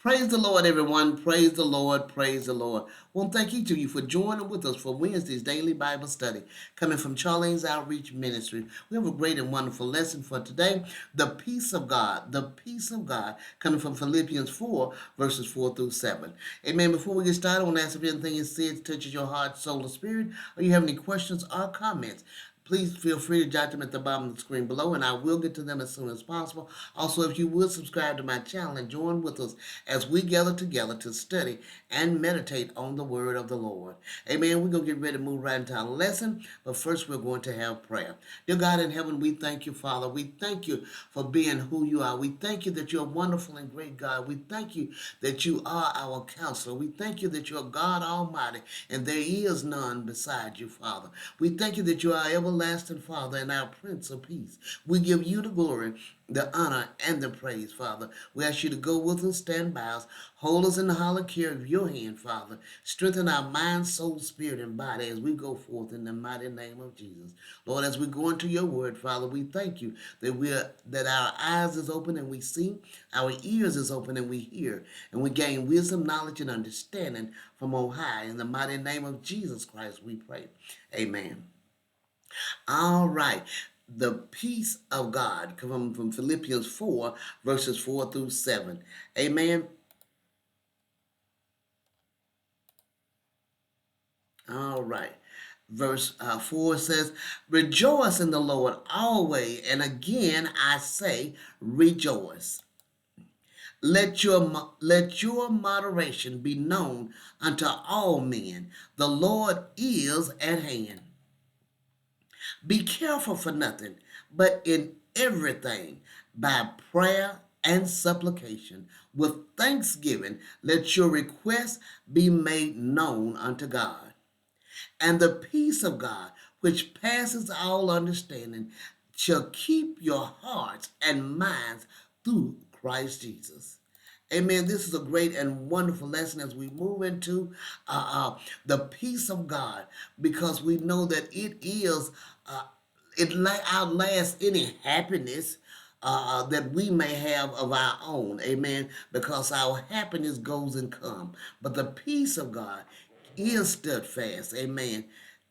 Praise the Lord, everyone. Praise the Lord. Praise the Lord. Well, thank each of you for joining with us for Wednesday's daily Bible study coming from Charlene's Outreach Ministry. We have a great and wonderful lesson for today. The peace of God. The peace of God coming from Philippians 4, verses 4 through 7. Amen. Before we get started, I want to ask if anything is said touches your heart, soul, or spirit, or you have any questions or comments. Please feel free to jot them at the bottom of the screen below, and I will get to them as soon as possible. Also, if you would subscribe to my channel and join with us as we gather together to study and meditate on the word of the Lord. Amen. We're going to get ready to move right into our lesson, but first we're going to have prayer. Dear God in heaven, we thank you, Father. We thank you for being who you are. We thank you that you're a wonderful and great God. We thank you that you are our counselor. We thank you that you're God Almighty, and there is none beside you, Father. We thank you that you are everlasting Father and our Prince of Peace. We give you the glory, the honor, and the praise, Father. We ask you to go with us, stand by us, hold us in the hollow care of your hand, Father. Strengthen our mind, soul, spirit, and body as we go forth in the mighty name of Jesus. Lord, as we go into your word, Father, we thank you that our eyes is open and we see, our ears is open and we hear, and we gain wisdom, knowledge, and understanding from on high. In the mighty name of Jesus Christ, we pray. Amen. All right. The peace of God come from Philippians 4, verses 4 through 7. Amen. All right. Verse 4 says, rejoice in the Lord always, and again I say, rejoice. Let your moderation be known unto all men. The Lord is at hand. Be careful for nothing, but in everything, by prayer and supplication, with thanksgiving, let your requests be made known unto God. And the peace of God, which passes all understanding, shall keep your hearts and minds through Christ Jesus. Amen. This is a great and wonderful lesson as we move into the peace of God, because we know that uh, it outlasts any happiness that we may have of our own. Amen. Because our happiness goes and comes. But the peace of God is steadfast. Amen.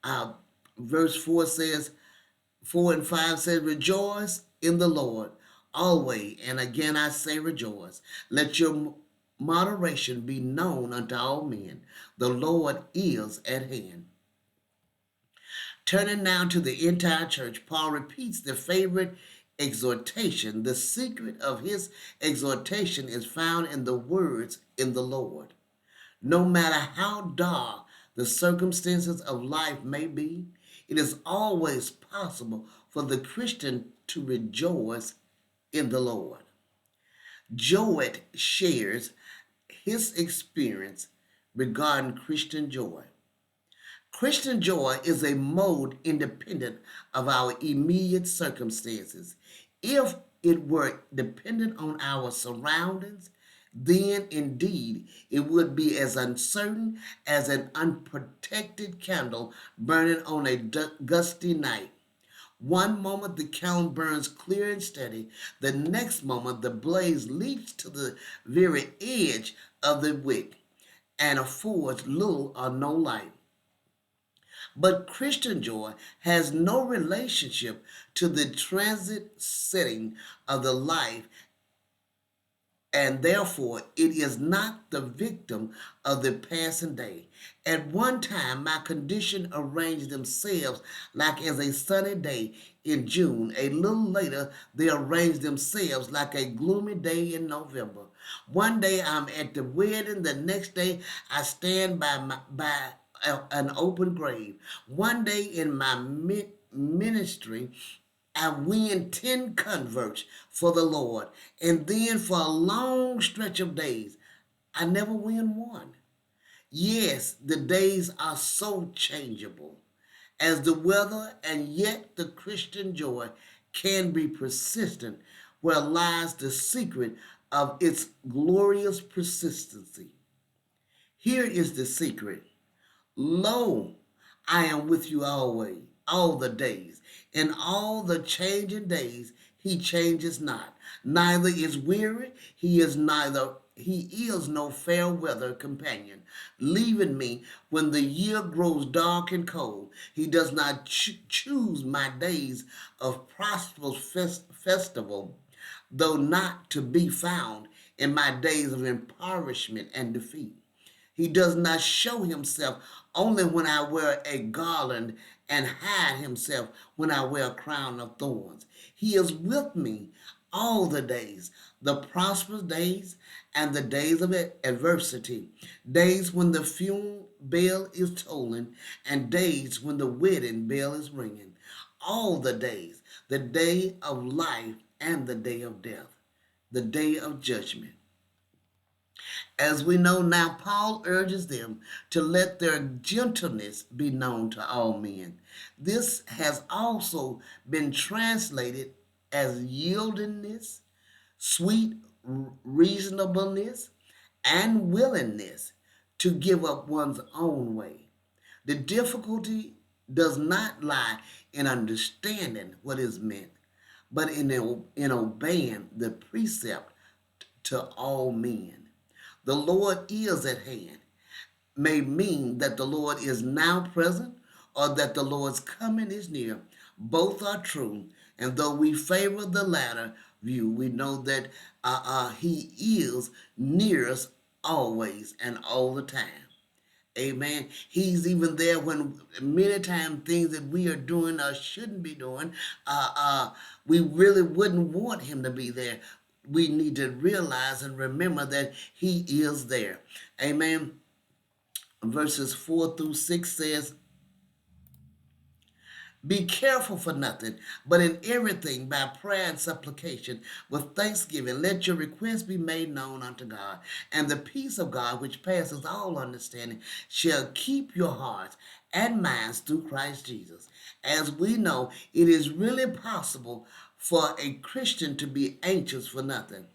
Uh, verse 4 says, 4 and 5 says, rejoice in the Lord always. And again I say rejoice. Let your moderation be known unto all men. The Lord is at hand. Turning now to the entire church, Paul repeats the favorite exhortation. The secret of his exhortation is found in the words in the Lord. No matter how dark the circumstances of life may be, it is always possible for the Christian to rejoice in the Lord. Joet shares his experience regarding Christian joy. Christian joy is a mode independent of our immediate circumstances. If it were dependent on our surroundings, then indeed it would be as uncertain as an unprotected candle burning on a gusty night. One moment the candle burns clear and steady, the next moment the blaze leaps to the very edge of the wick and affords little or no light. But Christian joy has no relationship to the transit setting of the life, and therefore it is not the victim of the passing day. At one time, my condition arranged themselves like as a sunny day in June. A little later, they arranged themselves like a gloomy day in November. One day I'm at the wedding, the next day I stand by an open grave. One day in my ministry, I win 10 converts for the Lord. And then for a long stretch of days, I never win one. Yes, the days are so changeable as the weather, and yet the Christian joy can be persistent, where lies the secret of its glorious persistency. Here is the secret. Lo, I am with you always, all the days. In all the changing days, he changes not. neither is weary. He is no fair weather companion, leaving me when the year grows dark and cold. He does not choose my days of prosperous festival, though not to be found in my days of impoverishment and defeat. He does not show himself only when I wear a garland and hide himself when I wear a crown of thorns. He is with me all the days, the prosperous days and the days of adversity, days when the funeral bell is tolling and days when the wedding bell is ringing. All the days, the day of life and the day of death, the day of judgment. As we know now, Paul urges them to let their gentleness be known to all men. This has also been translated as yieldingness, sweet reasonableness, and willingness to give up one's own way. The difficulty does not lie in understanding what is meant, but in obeying the precept to all men. The Lord is at hand may mean that the Lord is now present or that the Lord's coming is near. Both are true, and though we favor the latter view, we know that He is near us always and all the time. Amen. He's even there when many times things that we are doing or shouldn't be doing, we really wouldn't want Him to be there. We need to realize and remember that He is there. Amen. Verses 4 through 6 says, be careful for nothing, but in everything by prayer and supplication with thanksgiving, let your requests be made known unto God. And the peace of God, which passes all understanding, shall keep your hearts and minds through Christ Jesus. As we know, it is really possible for a Christian to be anxious for nothing.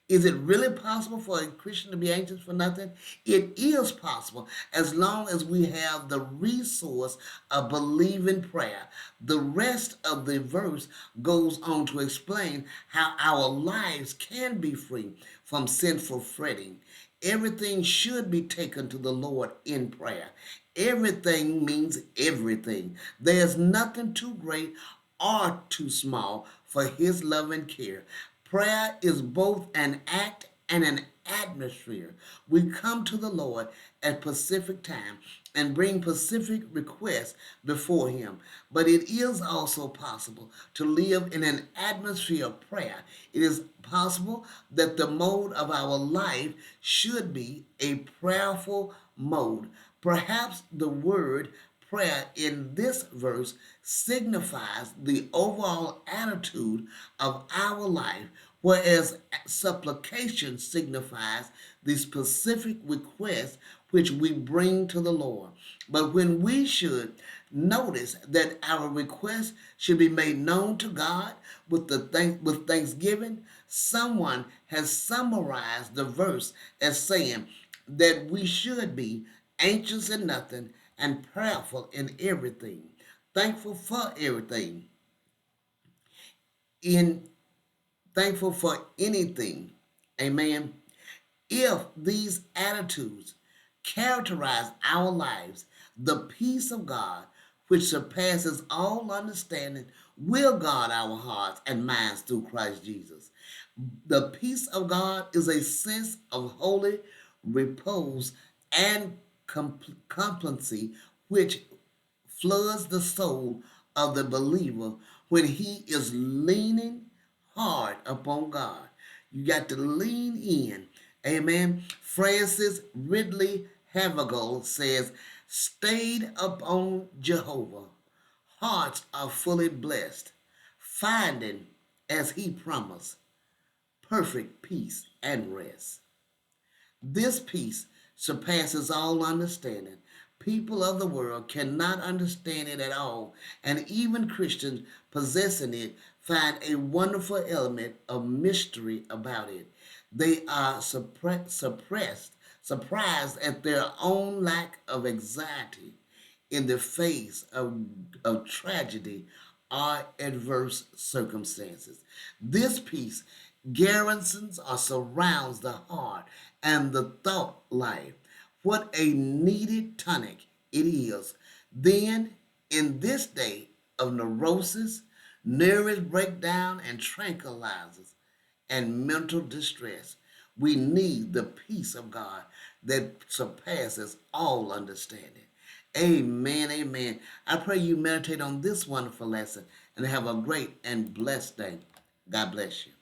Is it really possible for a Christian to be anxious for nothing? It is possible as long as we have the resource of believing prayer. The rest of the verse goes on to explain how our lives can be free from sinful fretting. Everything should be taken to the Lord in prayer. Everything means everything. There's nothing too great or too small for His love and care. Prayer is both an act and an atmosphere. We come to the Lord at Pacific time and bring Pacific requests before Him. But it is also possible to live in an atmosphere of prayer. It is possible that the mode of our life should be a prayerful mode. Perhaps the word prayer in this verse signifies the overall attitude of our life, whereas supplication signifies the specific request which we bring to the Lord. But when we should notice that our request should be made known to God with thanksgiving, someone has summarized the verse as saying that we should be anxious in nothing and prayerful in everything, thankful for everything, thankful for anything. Amen. If these attitudes characterize our lives, the peace of God, which surpasses all understanding, will guard our hearts and minds through Christ Jesus. The peace of God is a sense of holy repose and complacency which floods the soul of the believer when he is leaning hard upon God. You got to lean in. Amen. Francis Ridley Havergal says, stayed upon Jehovah, hearts are fully blessed, finding, as He promised, perfect peace and rest. This peace surpasses all understanding. People of the world cannot understand it at all, and even Christians possessing it find a wonderful element of mystery about it. They are surprised at their own lack of anxiety in the face of tragedy or adverse circumstances. This peace garrisons or surrounds the heart and the thought life. What a needed tonic it is. Then, in this day of neurosis, nervous breakdown, and tranquilizers, and mental distress, we need the peace of God that surpasses all understanding. Amen, amen. I pray you meditate on this wonderful lesson and have a great and blessed day. God bless you.